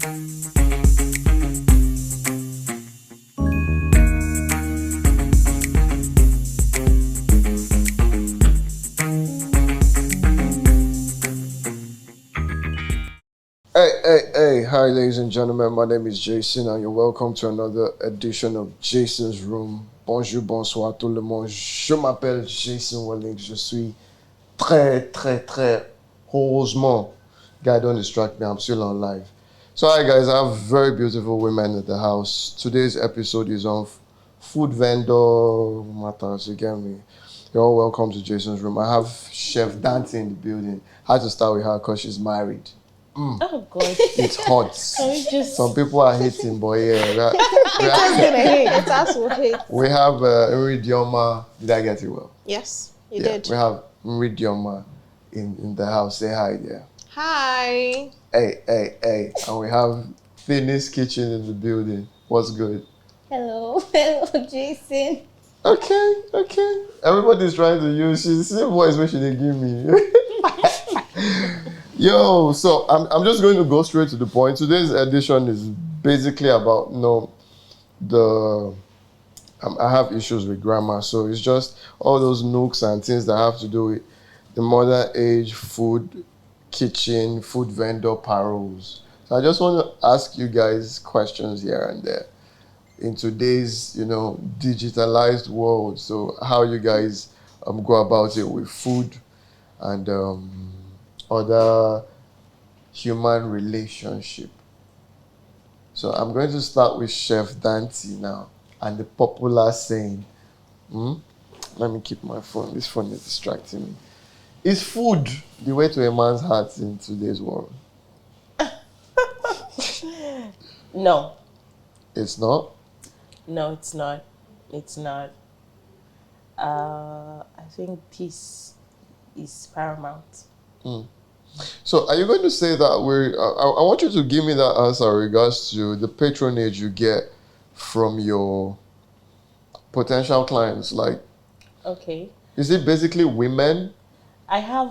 Hey, hi, ladies and gentlemen. My name is Jason, and you're welcome to another edition of Jason's Room. Bonjour, bonsoir, tout le monde. Je m'appelle Jason Wellings. Je suis très heureusement. Guy, don't distract me. I'm still on live. So, hi, guys. I have very beautiful women at the house. Today's episode is on food vendor matters. You get me? You're all welcome to Jason's Room. I have Chef Dante in the building. I had to start with her because she's married. Oh God! It's hot. Some people are hating, but yeah, It's us who hate. we have Iridioma. Did I get it well? Yes, you did. We have Iridioma in the house. Say hi there. Hi. Hey, and we have Fitness Kitchen in the building. What's good? Hello, Jason. Okay. Everybody's trying to use. She's the same voice which they give me. Yo, so I'm just going to go straight to the point. Today's edition is basically about I have issues with grammar, so it's just all those nooks and things that have to do with the modern age food kitchen, food vendor paroles. So I just want to ask you guys questions here and there in today's digitalized world. So how you guys go about it with food and other human relationship. So I'm going to start with Chef Dante now and the popular saying. Let me keep my phone. This phone is distracting me. Is food the way to a man's heart in today's world? No. It's not? No, it's not. It's not. I think peace is paramount. So are you going to say that I want you to give me that answer in regards to the patronage you get from your potential clients? Like, Okay. is it basically women? I have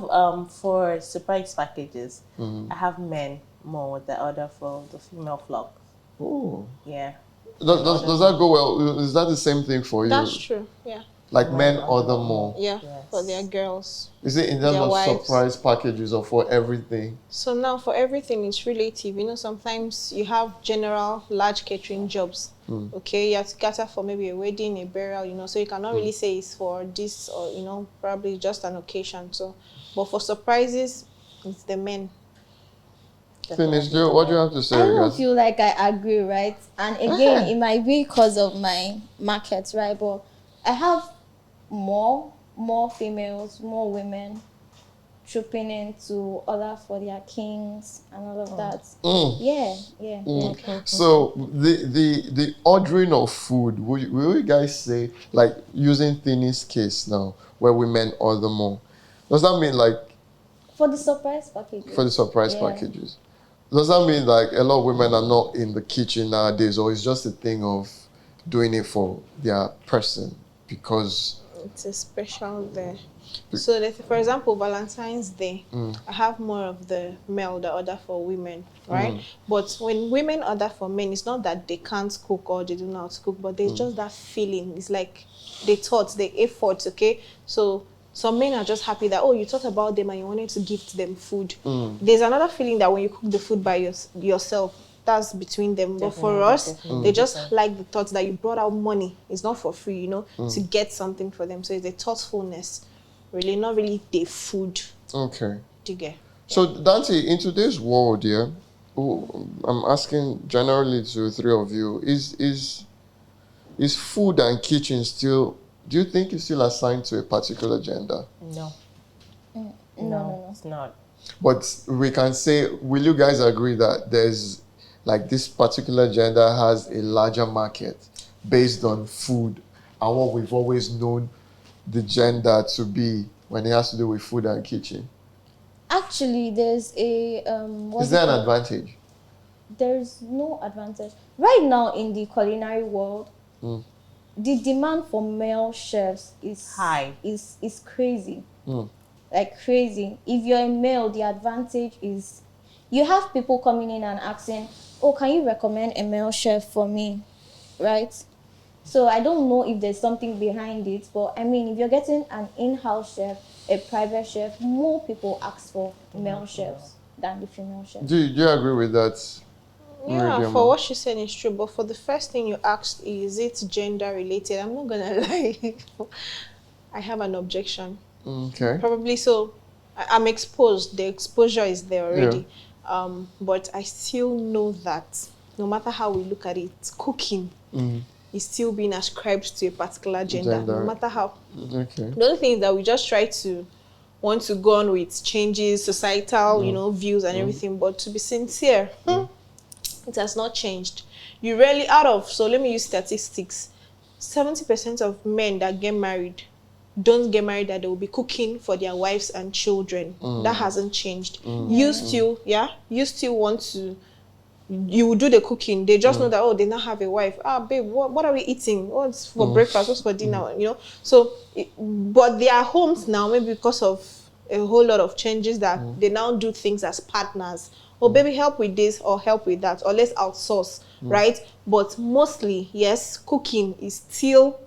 for surprise packages. I have men more. The other for the female flock. Oh. Yeah. Does that go well? Is that the same thing for you? That's true. Yeah. Like men order more? Yeah. Yes. For their girls. Is it in terms Their of wives. surprise packages or for everything? So now for everything, it's relative. Sometimes you have general large catering jobs. Okay, you have to cater for maybe a wedding, a burial. So you cannot really say it's for this or probably just an occasion. So, but for surprises, it's the men. Finish, Joe. What do you have to say? I don't guys? feel like I agree, right? And again, it might be because of my market, right? But I have more females, more women trooping into order for their kings and all of that. Yeah. So the ordering of food, will you guys say, like using Thinney's case now, where women order more? Does that mean like For the surprise packages. for the surprise packages? Does that mean like a lot of women are not in the kitchen nowadays, or it's just a thing of doing it for their person because It's a special day. So, for example, Valentine's Day, I have more of the male that order for women, right? But when women order for men, it's not that they can't cook or they do not cook, but there's just that feeling. It's like they thought, the effort, okay? So some men are just happy that, you thought about them and you wanted to gift them food. There's another feeling that when you cook the food by yourself, that's between them. But for us, they just like the thought that you brought out money. It's not for free, to get something for them. So it's a thoughtfulness, really, not really the food. okay. To get. So Dante, in today's world, I'm asking generally to three of you, is food and kitchen still? Do you think it's still assigned to a particular gender? No. No. It's not. But we can say, will you guys agree that there's like this particular gender has a larger market based on food and what we've always known the gender to be when it has to do with food and kitchen? Actually, there's a Is there an advantage? There's no advantage right now in the culinary world. The demand for male chefs is high. Is crazy. Like crazy. If you're a male, the advantage is you have people coming in and asking, oh, can you recommend a male chef for me, right? So I don't know if there's something behind it, but I mean, if you're getting an in-house chef, a private chef, more people ask for male chefs than the female chefs. Do you agree with that? Yeah, Miriam? for what she said is true, but for the first thing you asked, is it gender related? I'm not gonna lie. I have an objection. Okay. Probably so. I'm exposed. The exposure is there already. But I still know that no matter how we look at it, cooking is still being ascribed to a particular gender. No matter how. Okay. The only thing is that we just try to want to go on with changes, societal, views and everything. But to be sincere, it has not changed. You rarely, so let me use statistics. 70% of men that get married don't get married that they will be cooking for their wives and children. That hasn't changed. You still want to, you will do the cooking. They just know that, oh, they now have a wife. Ah, babe, what are we eating? What's for breakfast? What's for dinner? So, but they are homes now, maybe because of a whole lot of changes that they now do things as partners. Oh, baby, help with this or help with that, or let's outsource, right? But mostly, yes, cooking is still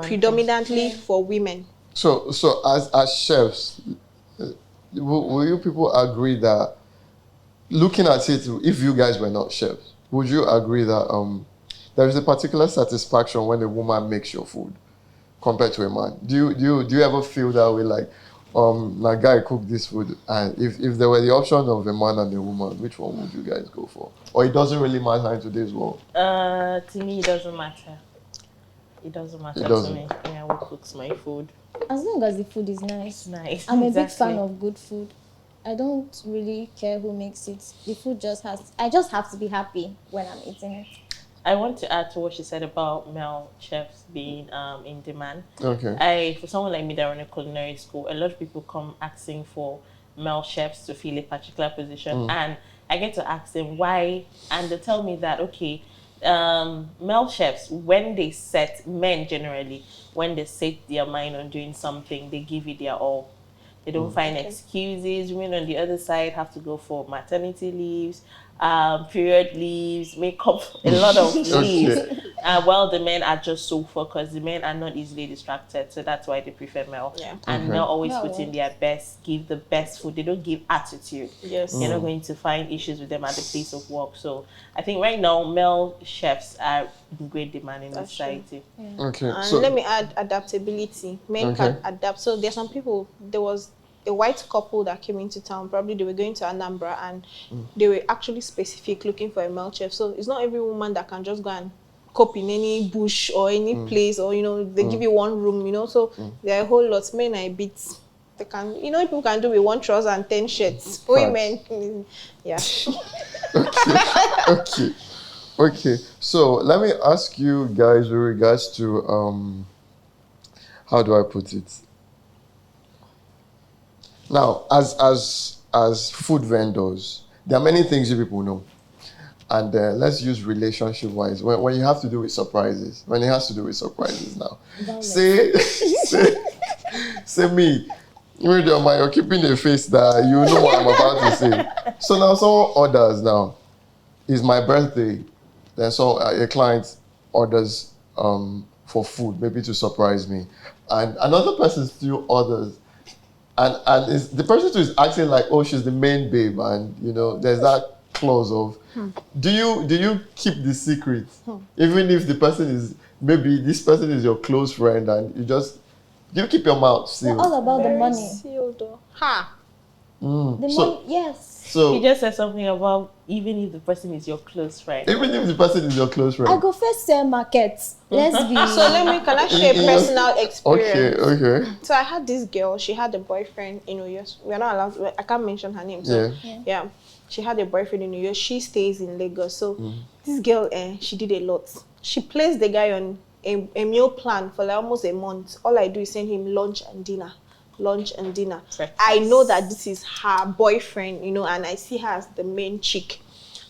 predominantly for women. So as chefs, will you people agree that, looking at it, if you guys were not chefs, would you agree that there is a particular satisfaction when a woman makes your food compared to a man? Do you ever feel that way, like that guy cooked this food, and if there were the option of a man and a woman, which one would you guys go for? Or it doesn't really matter in today's world? To me, it doesn't matter. It doesn't matter to me. Yeah, who cooks my food? As long as the food is nice. Nice. I'm a big fan of good food. I don't really care who makes it. The food I just have to be happy when I'm eating it. I want to add to what she said about male chefs being in demand. Okay. For someone like me that run a culinary school, a lot of people come asking for male chefs to fill a particular position, and I get to ask them why, and they tell me that, okay, male chefs, when they set, men generally, when they set their mind on doing something, they give it their all. They don't find excuses. Women on the other side have to go for maternity leaves, period leaves, makeup, a lot of leaves. While the men are just so focused. The men are not easily distracted, so that's why they prefer male. And male always put in their best, give the best food. They don't give attitude. Yes. You're not going to find issues with them at the place of work. So I think right now male chefs are in great demand in society. Okay. And So let me add adaptability. Men can adapt. So there's some people, there was a white couple that came into town. Probably they were going to Anambra, and they were actually specific looking for a male chef. So it's not every woman that can just go and cope in any bush or any place, or they give you one room, so there are a whole lot. Men are a bit, they can, people can do with one trouser and 10 shirts. Women, yeah. Okay. So let me ask you guys with regards to how do I put it? Now, as food vendors, there are many things you people know. And let's use relationship-wise. When you have to do with surprises. When it has to do with surprises now. Say me. You're keeping a face that you know what I'm about to say. So now someone orders now. It's my birthday. Then a client orders for food, maybe to surprise me. And another person still orders. And the person who is acting like, oh, she's the main babe, and there's that clause of, do you keep the secret, even if the person is, maybe this person is your close friend, and you keep your mouth sealed? All about the money. Sealed, though. Ha. The money, yes. So You just said something about even if the person is your close friend. even if the person is your close friend. I go first sell markets. Let's be. So can I share a personal experience? Okay. So I had this girl, she had a boyfriend in New York. We're not allowed, I can't mention her name. So yeah. She had a boyfriend in New York. She stays in Lagos. So this girl, she did a lot. She placed the guy on a meal plan for like almost a month. All I do is send him lunch and dinner. Breakfast. I know that this is her boyfriend, and I see her as the main chick.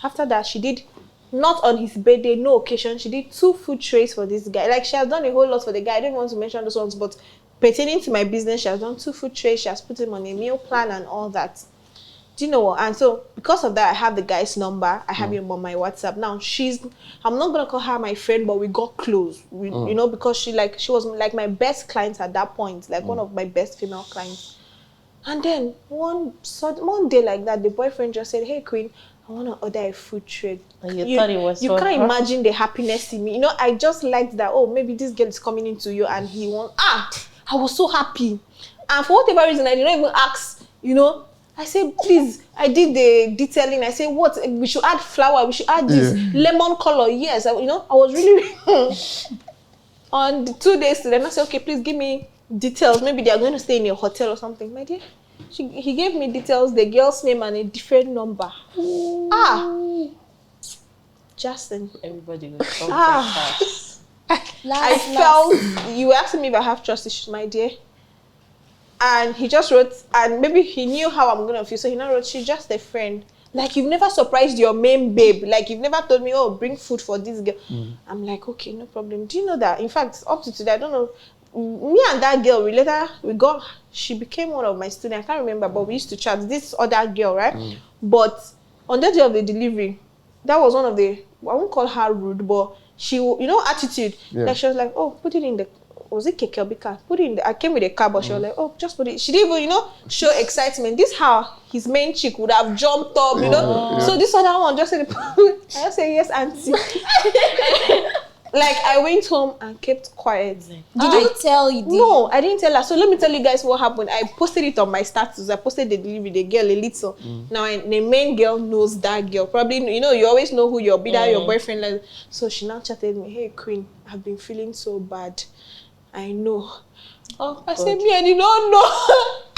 After that, she did, not on his birthday, no occasion, she did 2 food trays for this guy. Like, she has done a whole lot for the guy. I don't want to mention those ones, but pertaining to my business, she has done 2 food trays. She has put him on a meal plan and all that. do you know what? And so because of that, I have the guy's number. I have him on my WhatsApp. Now I'm not gonna call her my friend, but we got close. You know, because she was like my best client at that point, like one of my best female clients. And then one day like that, the boyfriend just said, "Hey Queen, I want to order a food trade." And you thought it was you can't imagine the happiness in me. You know, I just liked that. Oh, maybe this girl is coming into you, and he wants. I was so happy, and for whatever reason, I didn't even ask. You know, I said, please. I did the detailing. I said, what? We should add flour. We should add this lemon color. Yes, I was really. On the 2 days to them, I said, okay, please give me details. Maybe they are going to stay in a hotel or something. My dear, he gave me details, the girl's name and a different number. Justin. Everybody was so I felt, you were asking me if I have trust issues, my dear. And he just wrote, and maybe he knew how I'm going to feel. So he now wrote, she's just a friend. Like, you've never surprised your main babe. Like, you've never told me, oh, bring food for this girl. I'm like, okay, no problem. Do you know that? In fact, up to today, I don't know. Me and that girl, she became one of my students. I can't remember, but we used to chat. This other girl, right? But on the day of the delivery, that was one of the, I won't call her rude, but she, attitude. Like, she was like, oh, put it in the, was it Kekelbika? Put it in the, I came with a car, but she was like, oh, just put it. She didn't even, show excitement. This how his main chick would have jumped up, So this other one just said, I just say, yes, auntie. Like, I went home and kept quiet. Did you tell you? No, I didn't tell her. So let me tell you guys what happened. I posted it on my status. I posted the delivery, the girl, a little. Now, the main girl knows that girl. Probably, you always know who your boyfriend is. So she now chatted me, hey, Queen, I've been feeling so bad. I know. Oh, I said, me, I did not know.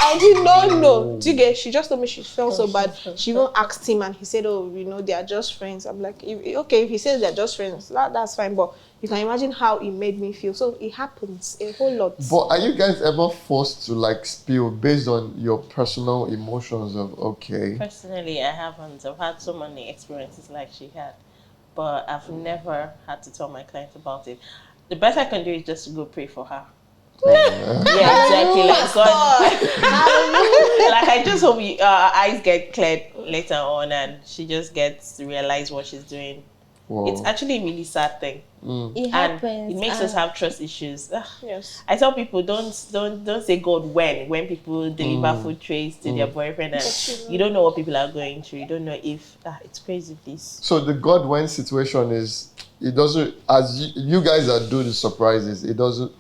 I did not know. Do you get? She just told me she felt so bad. She even asked him, and he said, oh, they are just friends. I'm like, if he says they're just friends, that's fine. But you can imagine how it made me feel. So it happens a whole lot. But are you guys ever forced to spill based on your personal emotions of, okay? Personally, I haven't. I've had so many experiences like she had. But I've never had to tell my client about it. The best I can do is just to go pray for her. Yeah, exactly. Like God, like I just hope our eyes get cleared later on, and she just gets to realize what she's doing. Whoa. It's actually a really sad thing. It happens. It makes us have trust issues. Yes. I tell people don't say God when people deliver food trays to their boyfriend, and you don't know what people are going through. You don't know if it's crazy. This. So the God when situation is, it doesn't, as you guys are doing the surprises, it doesn't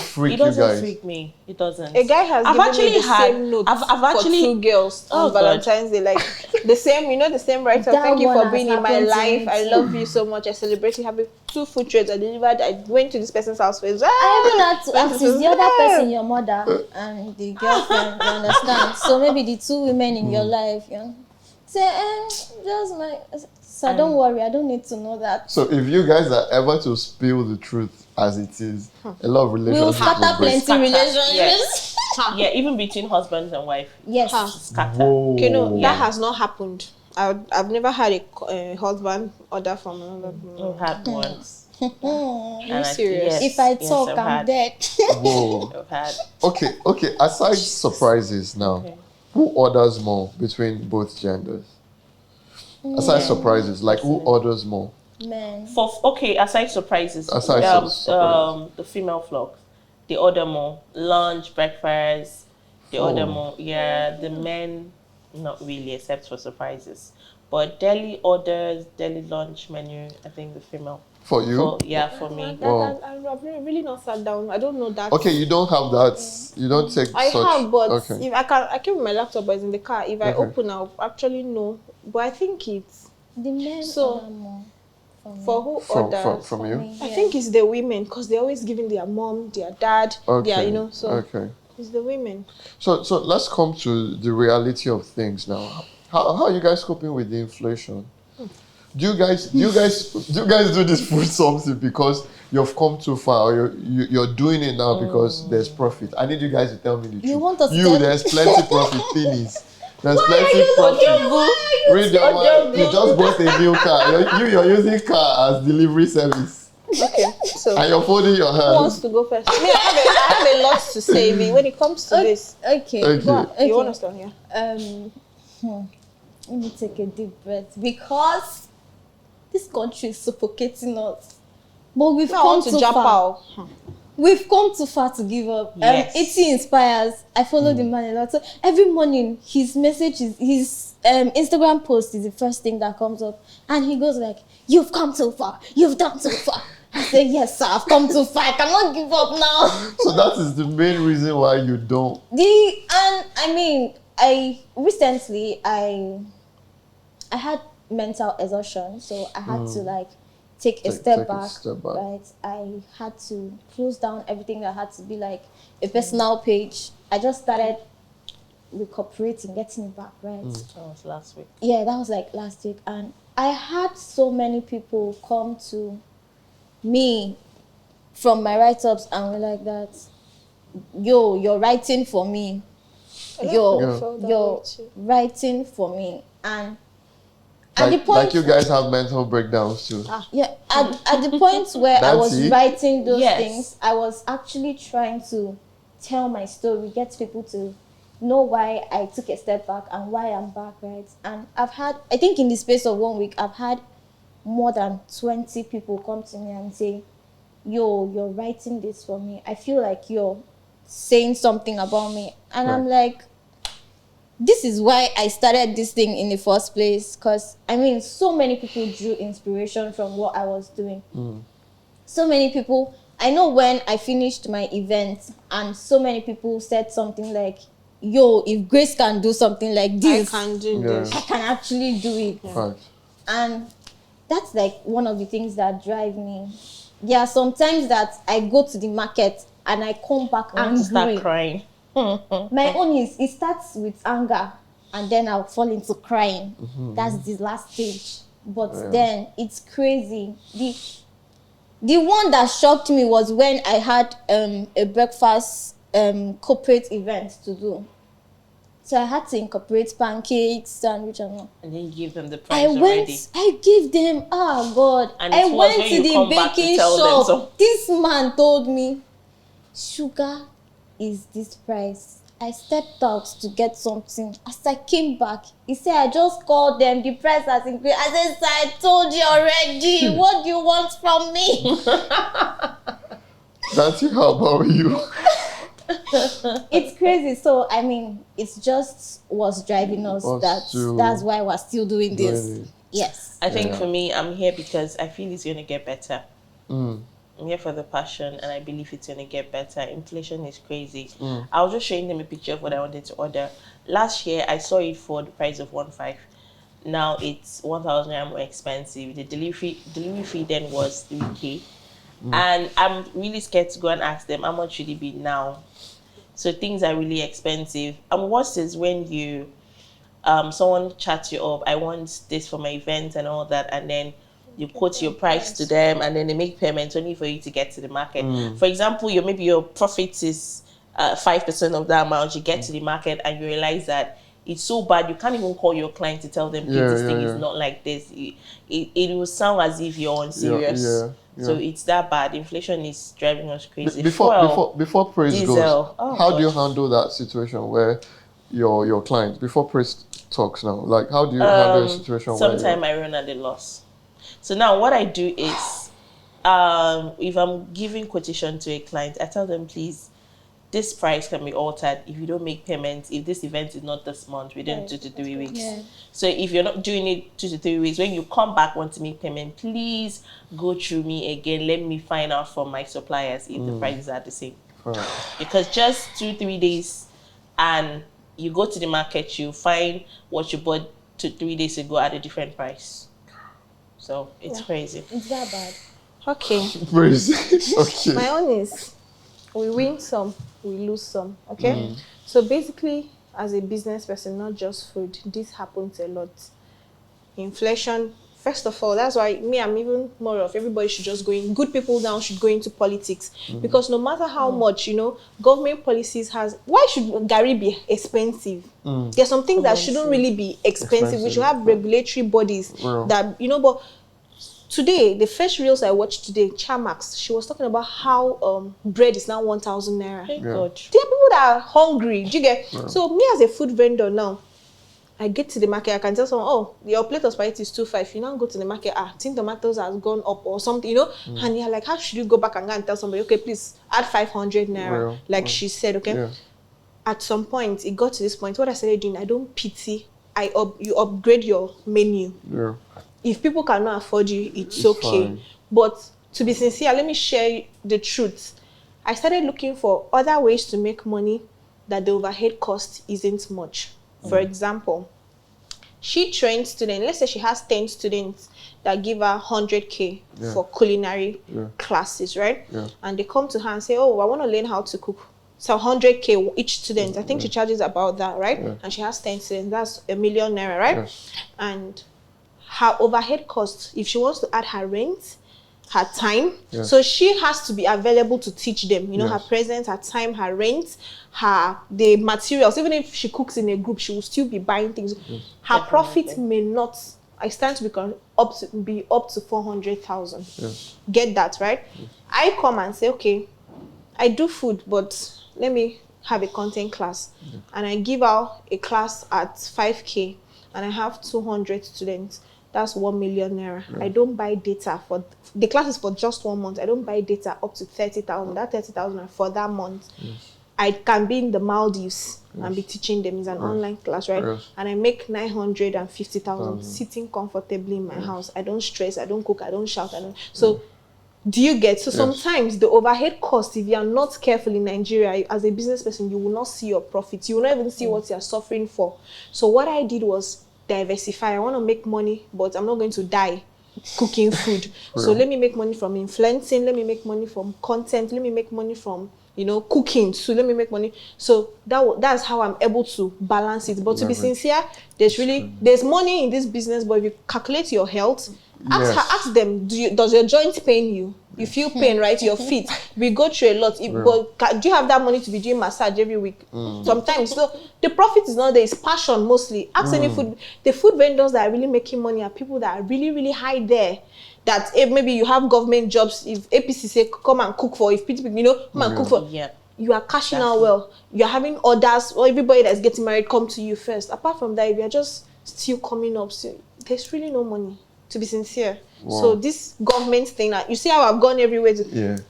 freak you guys. It doesn't freak me. It doesn't. A guy has given me the same note for two girls on Valentine's Day. Like the same, the same writer. Thank you for being in my life. I love you so much. I celebrate you. Having 2 food trays I delivered. I went to this person's house first. I even had to ask, is the other person your mother and the girlfriend? You understand? So maybe the 2 women in your life, say, just my. So don't worry, I don't need to know that. So if you guys are ever to spill the truth as it is, a lot of relationships will scatter plenty relationships. Yeah, even between husbands and wife. Yes. Scatter. Okay, no, that has not happened. I've never had a husband order from another. I've had once. Are you serious? If I talk, I'm dead. Whoa. I've had. Okay. Aside surprises now, who orders more between both genders? Aside surprises, who orders more? Men. Aside surprises. The female flocks, they order more. Lunch, breakfast, they order more. Yeah, the men not really, except for surprises. But daily orders, daily lunch menu, I think the female. For you? For me. I've really not sat down. I don't know that. Okay, you don't have that. You don't take I such... have, but okay. If I came with my laptop, but it's in the car. If I open, I'll actually know. But I think it's... The men order more. For who orders? From you? Me, I think it's the women, because they're always giving their mom, their dad, Okay. It's the women. So let's come to the reality of things now. How are you guys coping with the inflation? Do you guys do this for something because you've come too far, or you're doing it now because there's profit? I need you guys to tell me the truth. You want us to tell there's plenty profit, Thinis. There's plenty profit. Read your mind. You just bought a new car. You're using car as delivery service. Okay, so and you're folding your hands. Who wants to go first? I have a lot to say when it comes to this. Okay. You want to start here? let me take a deep breath, because this country is suffocating us. But we've come too far. We've come too far to give up. Yes. It inspires. I follow the man a lot. So every morning, his message is, his Instagram post is the first thing that comes up. And he goes like, "You've come too far. You've done too far." I say, "Yes, sir, I've come too far. I cannot give up now." So that is the main reason why you don't. I had mental exhaustion, so I had to like take a step back. Right, I had to close down everything that had to be like a personal page. I just started recuperating, getting it back. Right, That was last week. yeah, that was like last week, and I had so many people come to me from my write-ups and were like that, "Yo, you're writing for me. You're writing for me." And at the point, Like you guys have mental breakdowns too. yeah, at the point where I was Nancy? writing those Yes. things, I was actually trying to tell my story, get people to know why I took a step back and why I'm back, right? And I've had, I think in the space of 1 week, I've had more than 20 people come to me and say, "Yo, you're writing this for me. I feel like you're saying something about me." And I'm like, this is why I started this thing in the first place, because so many people drew inspiration from what I was doing. So many people, I know when I finished my event and so many people said something like, "Yo, if Grace can do something like I this, can do this. I can actually do it." Right. And that's like one of the things that drive me. There are sometimes that I go to the market and I come back I want to start angry. crying. My own is, it starts with anger and then I'll fall into crying. That's the last stage. But then it's crazy. The one that shocked me was when I had a breakfast corporate event to do. So I had to incorporate pancakes, sandwich, and all. And then you give them the price already. I gave them, oh God. And I it was went when to you the come back to baking tell them shop. so. This man told me, "Sugar is this price." I stepped out to get something. As I came back, he said, "I just called them, the price has increased." I said, "Sir, I told you already. What do you want from me?" That's how about you? It's crazy. So it's just what's driving us. That's why we're still doing this. Doing it. Yes. I think for me, I'm here because I feel it's going to get better. Mm. I'm here for the passion, and I believe it's going to get better. Inflation is crazy. I was just showing them a picture of what I wanted to order. Last year, I saw it for the price of 1,500. Now it's 1,000 naira more expensive. The delivery fee then was 3K. And I'm really scared to go and ask them how much should it be now. So things are really expensive. And worse is when you someone chats you up, "I want this for my event," and all that, and then you quote your price to them, and then they make payments only for you to get to the market. For example, maybe your profit is 5% of that amount. You get to the market and you realize that it's so bad you can't even call your client to tell them, this thing is not like this. It will sound as if you're unserious. So it's that bad. Inflation is driving us crazy. Before praise diesel. goes, how do you handle that situation where your client, before praise talks now, like how do you handle a situation where sometimes I run at a loss. So now what I do is, if I'm giving quotation to a client, I tell them, "Please, this price can be altered if you don't make payments. If this event is not this month, within 2 to 3 weeks." Yeah. So if you're not doing it 2 to 3 weeks, when you come back want to make payment, please go through me again. Let me find out from my suppliers if the prices are the same. Right. Because just 2-3 days and you go to the market, you find what you bought 2-3 days ago at a different price. So it's crazy. It's that bad. Okay. Praise. Okay. My own is, we win some, we lose some. Okay. So basically, as a business person, not just food, this happens a lot. Inflation. First of all, that's why I'm even more of everybody should just go in. Good people now should go into politics, because no matter how much government policies has. Why should Gary be expensive? There's some things that shouldn't really be expensive. We should have regulatory bodies that But today, the first reels I watched today, Chamax, she was talking about how bread is now 1,000 naira. Thank God. There are people that are hungry. Do you get? So me as a food vendor now, I get to the market, I can tell someone, oh, your plate of spaghetti is 2.5. You now go to the market, tin tomatoes has gone up or something, you know, and you're like, how should you go back and go and tell somebody, okay, please add 500 naira, she said, okay. Yeah. At some point, it got to this point. What I started doing, I don't pity. You upgrade your menu. Yeah. If people cannot afford you, it's okay. Fine. But to be sincere, let me share the truth. I started looking for other ways to make money that the overhead cost isn't much. For example, she trains students. Let's say she has 10 students that give her 100K for culinary classes, right? Yeah. And they come to her and say, oh, I want to learn how to cook. So 100K each student. I think she charges about that, right? Yeah. And she has 10 students. That's ₦1 million, right? Yes. And her overhead cost, if she wants to add her rent, her time, so she has to be available to teach them. You know, her presence, her time, her rent, the materials. Even if she cooks in a group, she will still be buying things. Yes. Her profit may not. I stand to be up to 400,000. Yes. Get that, right? Yes. I come and say, okay, I do food, but let me have a content class. Yeah. And I give out a class at 5K, and I have 200 students. That's ₦1 million. Yeah. I don't buy data for the class is for just 1 month. I don't buy data up to 30,000. That 30,000 for that month. Yes. I can be in the Maldives and be teaching them. It's an online class, right? Yes. And I make 950,000 sitting comfortably in my house. I don't stress. I don't cook. I don't shout. So. Do you get? So sometimes the overhead cost, if you are not careful in Nigeria, as a business person, you will not see your profits. You will not even see what you are suffering for. So what I did was diversify. I want to make money, but I'm not going to die cooking food. So let me make money from influencing. Let me make money from content. Let me make money from, cooking. So let me make money. So that's how I'm able to balance it. But to be sincere, there's money in this business, but if you calculate your health, ask them, does your joint pain you? You feel pain, right? Your feet. We go through a lot. But do you have that money to be doing massage every week? Sometimes. So the profit is not there. It's passion mostly. Ask any food. The food vendors that are really making money are people that are really, really high there. That if maybe you have government jobs, if APC say come and cook for, if people, come and cook for, you are cashing out well. You are having orders, or everybody that's getting married come to you first. Apart from that, if you are just still coming up, so there's really no money. To be sincere. Wow. So this government thing, you see how I've gone everywhere,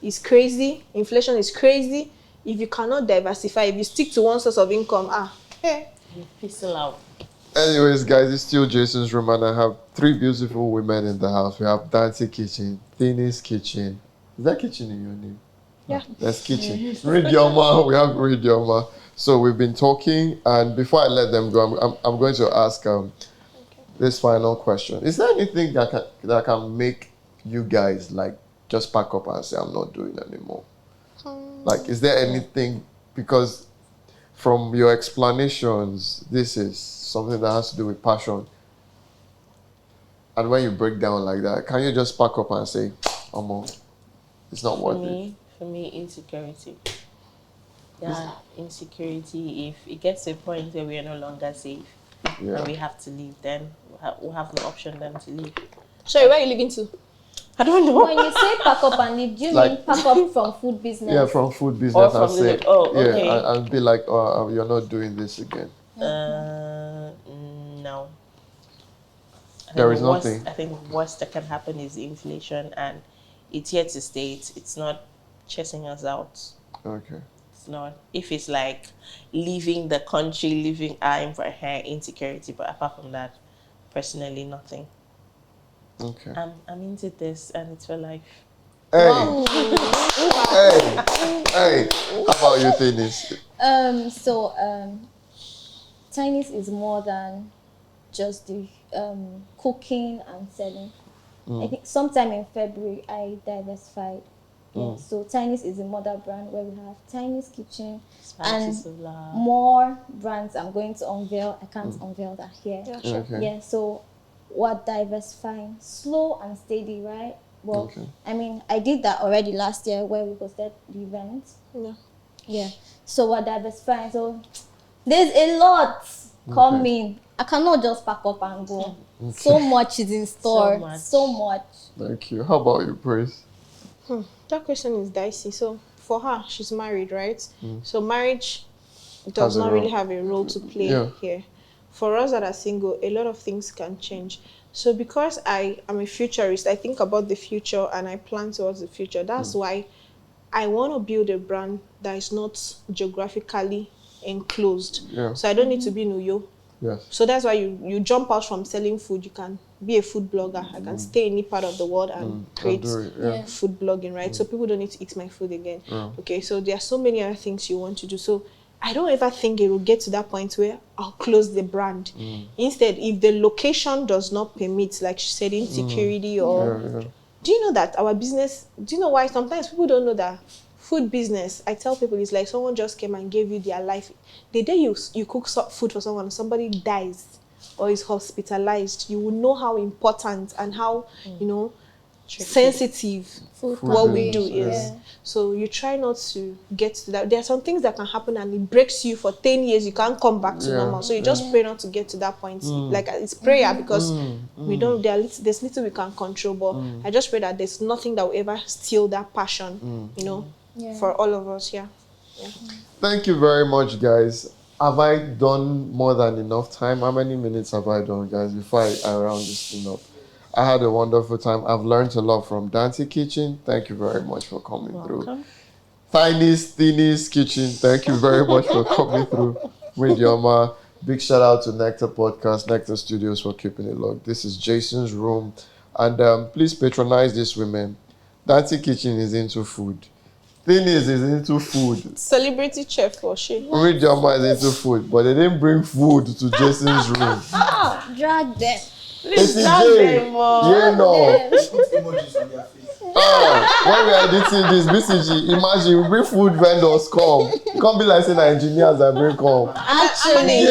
it's crazy. Inflation is crazy. If you cannot diversify, if you stick to one source of income, you fizzle out. Anyways, guys, it's still Jason's room, and I have 3 beautiful women in the house. We have Dante Kitchen, Thinis Kitchen. Is that kitchen in your name? Yeah. That's kitchen. Ridioma, we have Ridioma. So we've been talking, and before I let them go, I'm going to ask this final question. Is there anything that can make you guys just pack up and say, I'm not doing anymore? Is there anything, because from your explanations, this is something that has to do with passion. And when you break down like that, can you just pack up and say, it's not worth it? For me, insecurity. Yeah, insecurity. If it gets to a point where we are no longer safe, and we have to leave, then we'll have no option then to leave. Sorry, where are you leaving to? I don't know. When you say pack up and leave, do you mean pack up from food business? Yeah, from food business. Or from okay. I'll be like, you're not doing this again. No. There is nothing. I think the worst that can happen is inflation, and it's here to stay. It's not chasing us out. Okay. It's not. If it's like leaving the country, leaving aim for her insecurity, but apart from that, personally, nothing. Okay. I'm into this, and it's for life. Hey, wow. hey. How about you, Thinis? Chinese is more than just the cooking and selling. I think sometime in February I diversified. Yeah, so Chinese is the mother brand where we have Chinese Kitchen and more brands I'm going to unveil. I can't unveil that here. Yeah, sure. Okay. Yeah, so we're diversifying, slow and steady, right? Well, I mean, I did that already last year where we hosted the event. Yeah. So we're diversifying. So there's a lot coming. I cannot just pack up and go. So much is in store. So much. Thank you. How about you, Praise? That question is dicey. So for her, she's married, right? So marriage does not really have a role to play here. for us that are single, a lot of things can change. So because I am a futurist, I think about the future and I plan towards the future. That's why I want to build a brand that is not geographically enclosed. Yeah. So I don't need to be in Uyo. Yes. So that's why you jump out from selling food. You can be a food blogger. I can stay in any part of the world and create do it, yeah. food blogging, right? So people don't need to eat my food again. Okay, so there are so many other things you want to do. So I don't ever think it will get to that point where I'll close the brand. Instead, if the location does not permit, like she said, insecurity or... Do you know that our business... Do you know why sometimes people don't know that food business, I tell people, it's like someone just came and gave you their life. The day you cook food for someone, somebody dies or is hospitalized, you will know how important and how, sensitive what we do is. So you try not to get to that. There are some things that can happen and it breaks you for 10 years. You can't come back to normal. So you just pray not to get to that point. Like it's prayer because we don't. There's little we can control. But I just pray that there's nothing that will ever steal that passion. For all of us. Yeah. Thank you very much, guys. Have I done more than enough time? How many minutes have I done, guys, before I round this thing up? I had a wonderful time. I've learned a lot from Dante Kitchen. Thank you very much for coming through. Thinny's Kitchen. Thank you very much for coming through. With Yoma. Big shout out to Nectar Podcast, Nectar Studios for keeping it locked. This is Jason's room. And please patronize these women. Dante Kitchen is into food. Thinny's is into food. Celebrity chef for shit. With Yoma is into food. But they didn't bring food to Jason's room. Drag them. Please drag them. Yeah, no. Put emojis on their face. When we are editing this, BCG, imagine we bring food vendors come. It can't be like saying engineers that bring come. Actually,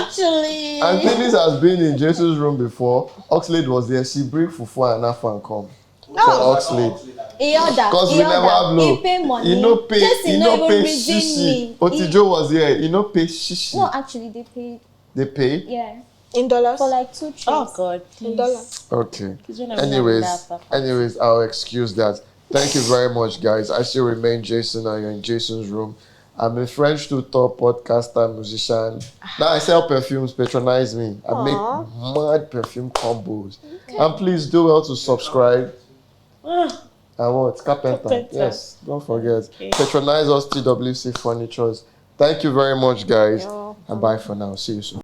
actually. And Dennis has been in Jesus' room before. Oxlade was there. She bring fufu and Afan come. So Oxlade. Because we never have no. He pay money. He no pay. He no pay reason shishi. Otijo was here. He no pay shishi. No, actually, they paid. They paid? Yeah. In dollars? For like 2 trips. Oh God, In dollars. Okay. Anyways, I'll excuse that. Thank you very much, guys. I still remain Jason and you're in Jason's room. I'm a French tutor, podcaster, musician. Now I sell perfumes, patronize me. I make mad perfume combos. And please do well to subscribe. And what? Carpenter. Yes, don't forget. Patronize us, TWC Furnitures. Thank you very much, guys. And bye for now. See you soon.